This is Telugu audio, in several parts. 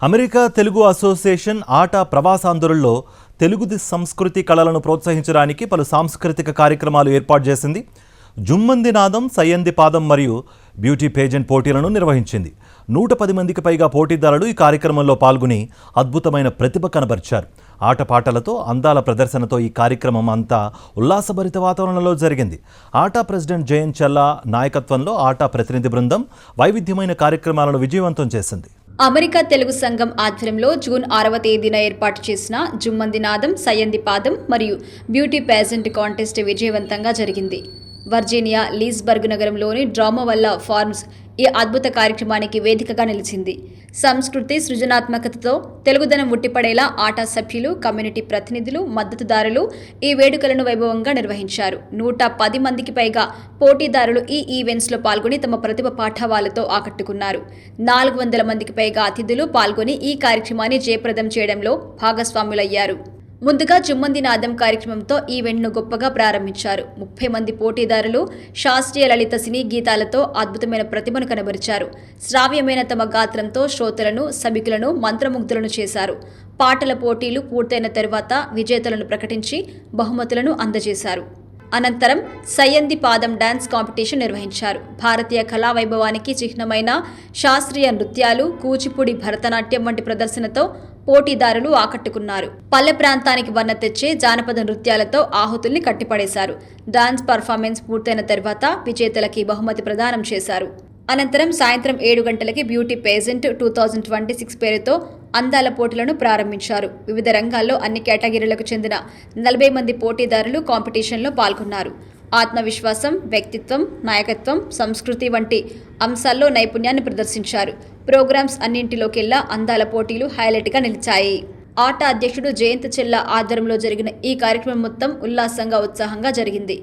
అమెరికా తెలుగు అసోసియేషన్ ఆట ప్రవాసాంధ్రుల్లో తెలుగు సంస్కృతి కళలను ప్రోత్సహించడానికి పలు సాంస్కృతిక కార్యక్రమాలు ఏర్పాటు చేసింది. జుమ్మంది నాదం, సయ్యంది పాదం మరియు బ్యూటీ పేజెంట్ పోటీలను నిర్వహించింది. 110 మందికి పైగా పోటీదారులు ఈ కార్యక్రమంలో పాల్గొని అద్భుతమైన ప్రతిభ కనబరిచారు. ఆటపాటలతో, అందాల ప్రదర్శనతో ఈ కార్యక్రమం అంతా ఉల్లాసభరిత వాతావరణంలో జరిగింది. ఆటా ప్రెసిడెంట్ జయంత్ చల్లా నాయకత్వంలో ఆటా ప్రతినిధి బృందం వైవిధ్యమైన కార్యక్రమాలను విజయవంతం చేసింది. అమెరికా తెలుగు సంఘం ఆధ్వర్యంలో జూన్ 6వ తేదీన ఏర్పాటు చేసిన జుమ్మంది నాదం, సయ్యంది పాదం మరియు బ్యూటీ పేజెంట్ కాంటెస్ట్ విజయవంతంగా జరిగింది. వర్జీనియా లీస్బర్గ్ నగరంలోని డ్రామా వల్ల ఫార్మ్స్ ఈ అద్భుత కార్యక్రమానికి వేదికగా నిలిచింది. సంస్కృతి, సృజనాత్మకతతో తెలుగుదనం ఉట్టిపడేలా ఆటా సభ్యులు, కమ్యూనిటీ ప్రతినిధులు, మద్దతుదారులు ఈ వేడుకలను వైభవంగా నిర్వహించారు. 110 మందికి పైగా పోటీదారులు ఈ ఈవెంట్స్లో పాల్గొని తమ ప్రతిభ పాఠవాలతో ఆకట్టుకున్నారు. 400 మందికి పైగా అతిథులు పాల్గొని ఈ కార్యక్రమాన్ని జయప్రదం చేయడంలో భాగస్వాములయ్యారు. ముందుగా జుమ్మంది నాదం కార్యక్రమంతో ఈవెంట్ను గొప్పగా ప్రారంభించారు. 30 మంది పోటీదారులు శాస్త్రీయ లలిత సినీ గీతాలతో అద్భుతమైన ప్రతిభను కనబరిచారు. శ్రావ్యమైన తమ గాత్రంతో శ్రోతలను, సభికులను మంత్రముగ్ధులను చేశారు. పాటల పోటీలు పూర్తయిన తరువాత విజేతలను ప్రకటించి బహుమతులను అందజేశారు. అనంతరం సయ్యంది పాదం డాన్స్ కాంపిటీషన్ నిర్వహించారు. భారతీయ కళా వైభవానికి చిహ్నమైన శాస్త్రీయ నృత్యాలు, కూచిపూడి, భరతనాట్యం వంటి ప్రదర్శనతో పోటీదారులు ఆకట్టుకున్నారు. పల్లె ప్రాంతానికి వన్న తెచ్చే జానపద నృత్యాలతో ఆహుతుల్ని కట్టిపడేశారు. డాన్స్ పర్ఫార్మెన్స్ పూర్తయిన తర్వాత విజేతలకి బహుమతి ప్రదానం చేశారు. అనంతరం సాయంత్రం 7 గంటలకి బ్యూటీ పేజెంట్ 2026 పేరుతో అందాల పోటీలను ప్రారంభించారు. వివిధ రంగాల్లో అన్ని కేటగిరీలకు చెందిన 40 మంది పోటీదారులు కాంపిటీషన్లో పాల్గొన్నారు. ఆత్మవిశ్వాసం, వ్యక్తిత్వం, నాయకత్వం, సంస్కృతి వంటి అంశాల్లో నైపుణ్యాన్ని ప్రదర్శించారు. ప్రోగ్రామ్స్ అన్నింటిలోకెల్లా అందాల పోటీలు హైలైట్గా నిలిచాయి. ఆటా అధ్యక్షుడు జయంత్ చెల్లా ఆధ్వర్యంలో జరిగిన ఈ కార్యక్రమం మొత్తం ఉల్లాసంగా, ఉత్సాహంగా జరిగింది.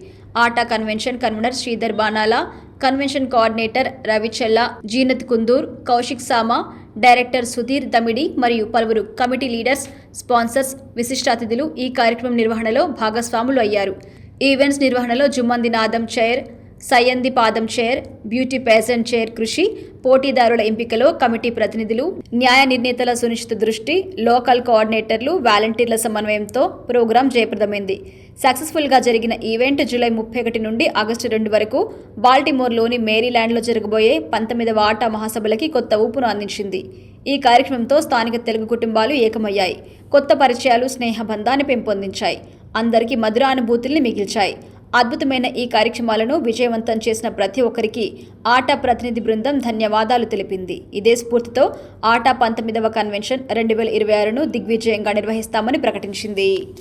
ATA convention convener Sridhar Banala, convention coordinator Ravichella, Zeenat Kundur, Kaushik Sama, director Sudhir Damidi మరియు పలువురు కమిటీ లీడర్స్, స్పాన్సర్స్, విశిష్ట అతిథులు ఈ కార్యక్రమం నిర్వహణలో భాగస్వాములు అయ్యారు. ఈవెంట్స్ నిర్వహణలో జుమ్మంది నాదం చైర్, సయ్యంది పాదం చైర్, బ్యూటీ పేజెంట్ చైర్ కృషి, పోటీదారుల ఎంపికలో కమిటీ ప్రతినిధులు, న్యాయ నిర్ణేతల సునిశ్చిత దృష్టి, లోకల్ కోఆర్డినేటర్లు, వాలంటీర్ల సమన్వయంతో ప్రోగ్రాం జయప్రదమైంది. సక్సెస్ఫుల్గా జరిగిన ఈవెంట్ జూలై 31 నుండి ఆగస్టు 2 వరకు బాల్టిమోర్లోని మేరీల్యాండ్లో జరగబోయే 19వ ఆటా మహాసభలకి కొత్త ఊపును అందించింది. ఈ కార్యక్రమంతో స్థానిక తెలుగు కుటుంబాలు ఏకమయ్యాయి. కొత్త పరిచయాలు స్నేహబంధాన్ని పెంపొందించాయి. అందరికీ మధురానుభూతుల్ని మిగిల్చాయి. అద్భుతమైన ఈ కార్యక్రమాలను విజయవంతం చేసిన ప్రతి ఒక్కరికి ఆటా ప్రతినిధి బృందం ధన్యవాదాలు తెలిపింది. ఇదే స్ఫూర్తితో ఆటా 19వ కన్వెన్షన్ 2026ను దిగ్విజయంగా నిర్వహిస్తామని ప్రకటించింది.